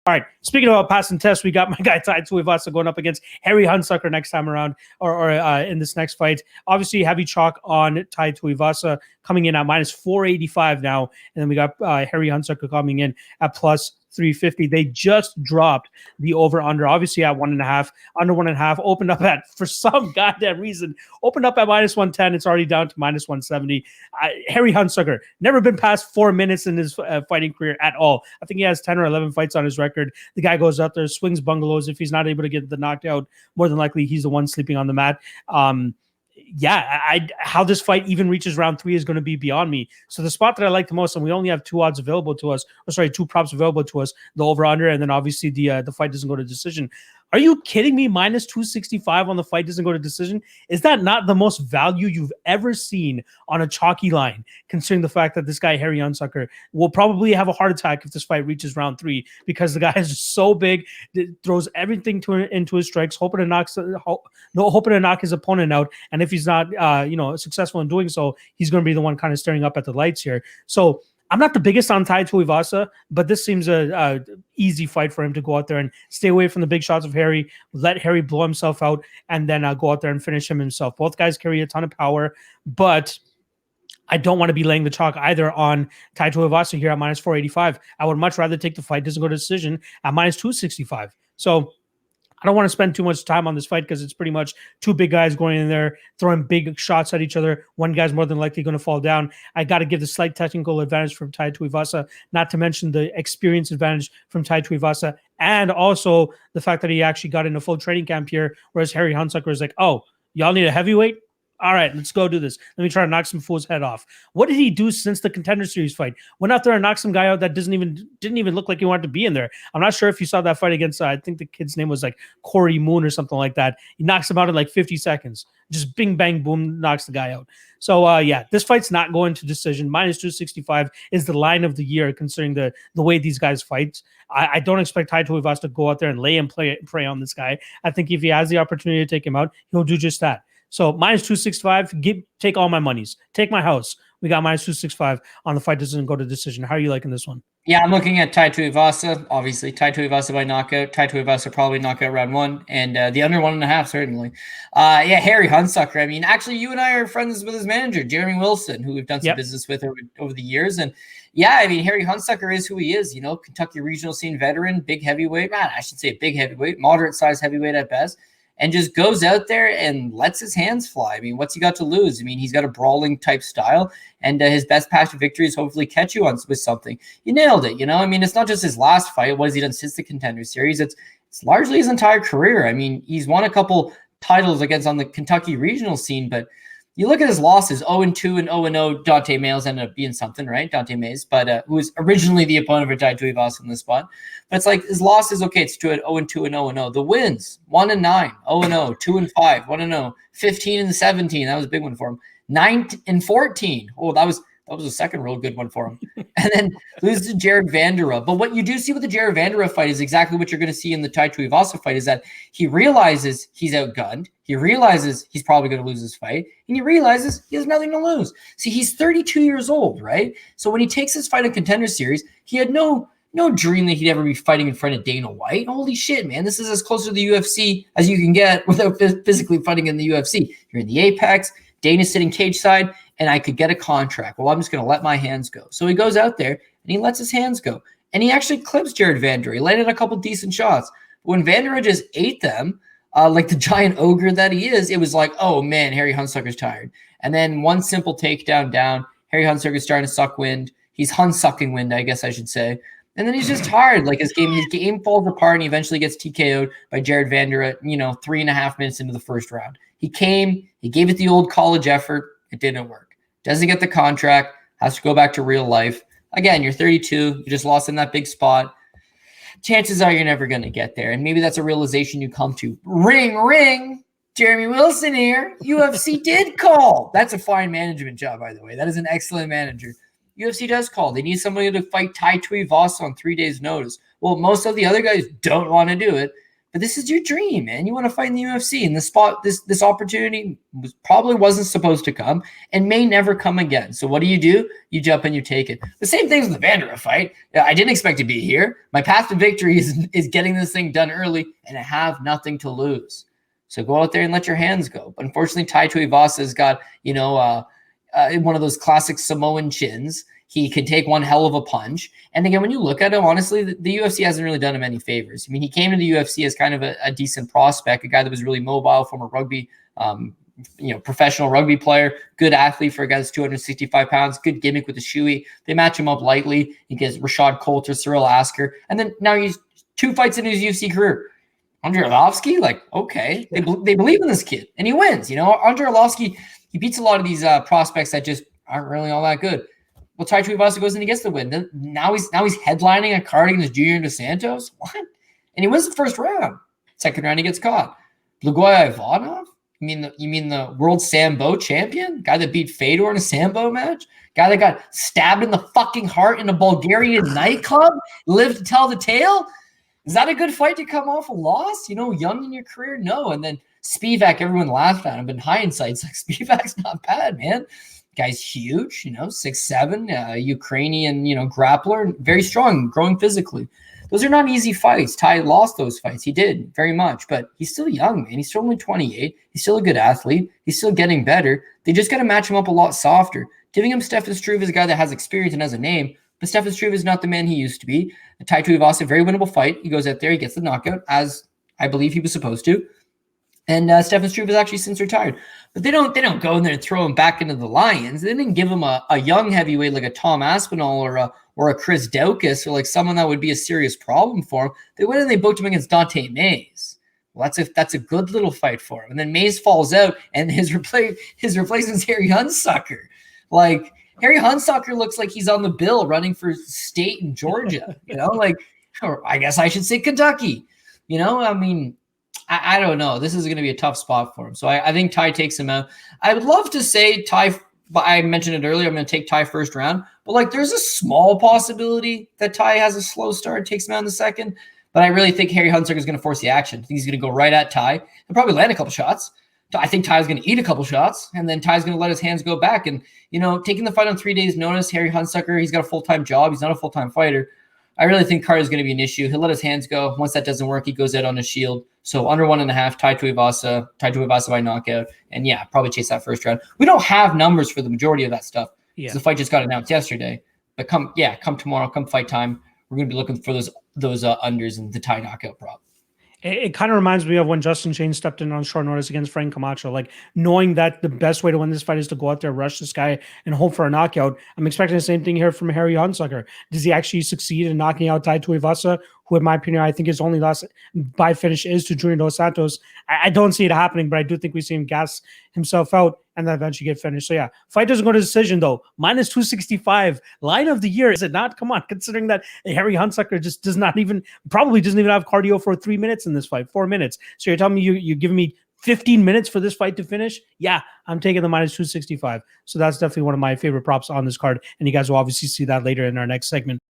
All right, speaking about passing tests, we got my guy Tai Tuivasa going up against Harry Hunsucker next time around, or in this next fight. Obviously, heavy chalk on Tai Tuivasa coming in at minus 485 now, and then we got Harry Hunsucker coming in at plus 350. They just dropped the over-under, obviously at 1.5, under 1.5, opened up at, for some goddamn reason, opened up at minus 110. It's already down to minus 170. Harry Hunsucker, never been past 4 minutes in his fighting career at all. I think he has 10 or 11 fights on his record. The guy goes out there, swings bungalows. If he's not able to get the knockout, more than likely he's the one sleeping on the mat. How this fight even reaches round 3 is going to be beyond me. So the spot that I like the most, and we only have 2 odds available to us, 2 props available to us, the over-under, and then obviously the fight doesn't go to decision. Are you kidding me? Minus 265 on the fight doesn't go to decision. Is that not the most value you've ever seen on a chalky line, considering the fact that this guy, Harry Hunsucker, will probably have a heart attack if this fight reaches round 3, because the guy is just so big, throws everything into his strikes, hoping to knock his opponent out. And if he's not, successful in doing so, he's going to be the one kind of staring up at the lights here. So I'm not the biggest on Tai Tuivasa, but this seems a easy fight for him to go out there and stay away from the big shots of Harry, let Harry blow himself out, and then go out there and finish him himself. Both guys carry a ton of power, but I don't want to be laying the chalk either on Tai Tuivasa here at minus 485. I would much rather take the fight doesn't go to decision at minus 265. So I don't want to spend too much time on this fight because it's pretty much 2 big guys going in there, throwing big shots at each other. One guy's more than likely going to fall down. I got to give the slight technical advantage from Tai Tuivasa, not to mention the experience advantage from Tai Tuivasa, and also the fact that he actually got in a full training camp here, whereas Harry Hunsucker is like, oh, y'all need a heavyweight? All right, let's go do this. Let me try to knock some fool's head off. What did he do since the Contender Series fight? Went out there and knocked some guy out that didn't even look like he wanted to be in there. I'm not sure if you saw that fight against, I think the kid's name was like Corey Moon or something like that. He knocks him out in like 50 seconds. Just bing, bang, boom, knocks the guy out. So, this fight's not going to decision. Minus 265 is the line of the year, considering the way these guys fight. I don't expect Tai Tuivasa to go out there and lay and prey on this guy. I think if he has the opportunity to take him out, he'll do just that. So minus 265, take all my monies. Take my house. We got minus 265 on the fight doesn't go to decision. How are you liking this one? Yeah, I'm looking at Tai Tuivasa. Obviously, Tai Tuivasa by knockout. Tai Tuivasa probably knockout round 1, and the under 1.5 certainly. Harry Hunsucker. I mean, actually, you and I are friends with his manager, Jeremy Wilson, who we've done some business with over the years. And yeah, I mean, Harry Hunsucker is who he is. You know, Kentucky regional scene veteran, big heavyweight. I should say big heavyweight, moderate size heavyweight at best. And just goes out there and lets his hands fly. I mean, what's he got to lose? I mean, he's got a brawling type style, and his best path to victory is hopefully catch you on with something. You nailed it. You know, I mean, it's not just his last fight. What has he done since the Contender Series? It's largely his entire career. I mean, he's won a couple titles against on the Kentucky regional scene, but you look at his losses, 0-2 and 0-0. Dante Mays ended up being something, right? Dante Mays, but who was originally the opponent for Tai Tuivasa in this spot. But it's like his losses, okay, it's 0-2 and 0-0. The wins, 1-9, 0-0, 2-5, 1-0, 15-17. That was a big one for him. 9-14. Oh, that was a second real good one for him. And then loses to Jared Vanderaa. But what you do see with the Jared Vanderaa fight is exactly what you're going to see in the Tai Tuivasa fight, is that he realizes he's outgunned. He realizes he's probably going to lose this fight. And he realizes he has nothing to lose. See, he's 32 years old, right? So when he takes this fight in Contender Series, he had no dream that he'd ever be fighting in front of Dana White. Holy shit, man. This is as close to the UFC as you can get without physically fighting in the UFC. You're in the Apex. Dana's sitting cage side, and I could get a contract. Well, I'm just going to let my hands go. So he goes out there, and he lets his hands go. And he actually clips Jared Vanderaa. He landed a couple decent shots. But when Vanderaa just ate them, like the giant ogre that he is, it was like, oh, man, Harry Hunsucker's tired. And then one simple takedown down. Harry Hunsucker's starting to suck wind. He's Hunsucking wind, I guess I should say. And then he's just tired. Like his game falls apart, and he eventually gets TKO'd by Jared Vanderaa, 3.5 minutes into the first round. He came, he gave it the old college effort. It didn't work. Doesn't get the contract, has to go back to real life. Again, you're 32. You just lost in that big spot. Chances are you're never going to get there. And maybe that's a realization you come to. Ring, ring. Jeremy Wilson here. UFC did call. That's a fine management job, by the way. That is an excellent manager. UFC does call. They need somebody to fight Tai Tuivasa on 3 days' notice. Well, most of the other guys don't want to do it. But this is your dream, man. You want to fight in the UFC, and this opportunity probably wasn't supposed to come and may never come again. So what do? You jump and you take it. The same thing with the Vanderbilt fight. I didn't expect to be here. My path to victory is getting this thing done early, and I have nothing to lose. So go out there and let your hands go. But unfortunately, Tai Tuivasa has got, one of those classic Samoan chins. He can take one hell of a punch. And again, when you look at him, honestly, the UFC hasn't really done him any favors. I mean, he came to the UFC as kind of a decent prospect, a guy that was really mobile, former rugby, professional rugby player, good athlete for a guy that's 265 pounds, good gimmick with the shoey. They match him up lightly. He gets Rashad Coulter, Cyril Asker. And then now he's 2 fights in his UFC career. Andrei Arlovski, okay, they believe in this kid, and he wins. Andrei Arlovski, he beats a lot of these prospects that just aren't really all that good. Well, Tai Tuivasa goes in and he gets the win. Then now he's headlining a card against Junior Dos Santos. What? And he wins the first round. Second round, he gets caught. Blagoy Ivanov? You mean the world Sambo champion? Guy that beat Fedor in a Sambo match? Guy that got stabbed in the fucking heart in a Bulgarian nightclub? Lived to tell the tale? Is that a good fight to come off a loss? Young in your career? No. And then Spivak, everyone laughed at him. But in hindsight, it's Spivak's not bad, man. Guy's huge, 6'7", Ukrainian, grappler, very strong, growing physically. Those are not easy fights. Tai lost those fights. He did very much, but he's still young, man. He's still only 28. He's still a good athlete. He's still getting better. They just got to match him up a lot softer. Giving him Stefan Struve is a guy that has experience and has a name, but Stefan Struve is not the man he used to be. Tai Tuivasa, very winnable fight. He goes out there, he gets the knockout, as I believe he was supposed to. And Stefan Struve has actually since retired. But they don't go in there and throw him back into the Lions. They didn't give him a young heavyweight like a Tom Aspinall or a Chris Daukaus or someone that would be a serious problem for him. They went and they booked him against Dante Mays. Well, that's a good little fight for him. And then Mays falls out, and his replacement's Harry Hunsucker. Harry Hunsucker looks like he's on the bill running for state in Georgia. Or I guess I should say Kentucky. I don't know. This is going to be a tough spot for him. So I think Tai takes him out. I would love to say Tai, but I mentioned it earlier, I'm going to take Tai first round. But there's a small possibility that Tai has a slow start, takes him out in the second. But I really think Harry Hunsucker is going to force the action. I think he's going to go right at Tai. He'll probably land a couple shots. I think Tai's going to eat a couple shots, and then Tai's going to let his hands go back. And, taking the fight on 3 days' notice, Harry Hunsucker, he's got a full-time job. He's not a full-time fighter. I really think Carter is going to be an issue. He'll let his hands go. Once that doesn't work, he goes out on a shield. So under 1.5, Tai Tuivasa by knockout. And yeah, probably chase that first round. We don't have numbers for the majority of that stuff. Yeah. The fight just got announced yesterday. But come tomorrow, come fight time, we're going to be looking for those unders and the Tai knockout prop. It kind of reminds me of when Justin Shane stepped in on short notice against Frank Camacho. Knowing that the best way to win this fight is to go out there, rush this guy, and hope for a knockout. I'm expecting the same thing here from Harry Hunsucker. Does he actually succeed in knocking out Tai Tuivasa, who, in my opinion, I think his only loss by finish is to Junior Dos Santos? I don't see it happening, but I do think we see him gas himself out and then eventually get finished. So yeah, fight doesn't go to decision though. Minus 265, line of the year, is it not? Come on, considering that Harry Hunsucker just probably doesn't even have cardio for 3 minutes in this fight, 4 minutes. So you're telling me you're giving me 15 minutes for this fight to finish? Yeah, I'm taking the minus 265. So that's definitely one of my favorite props on this card. And you guys will obviously see that later in our next segment.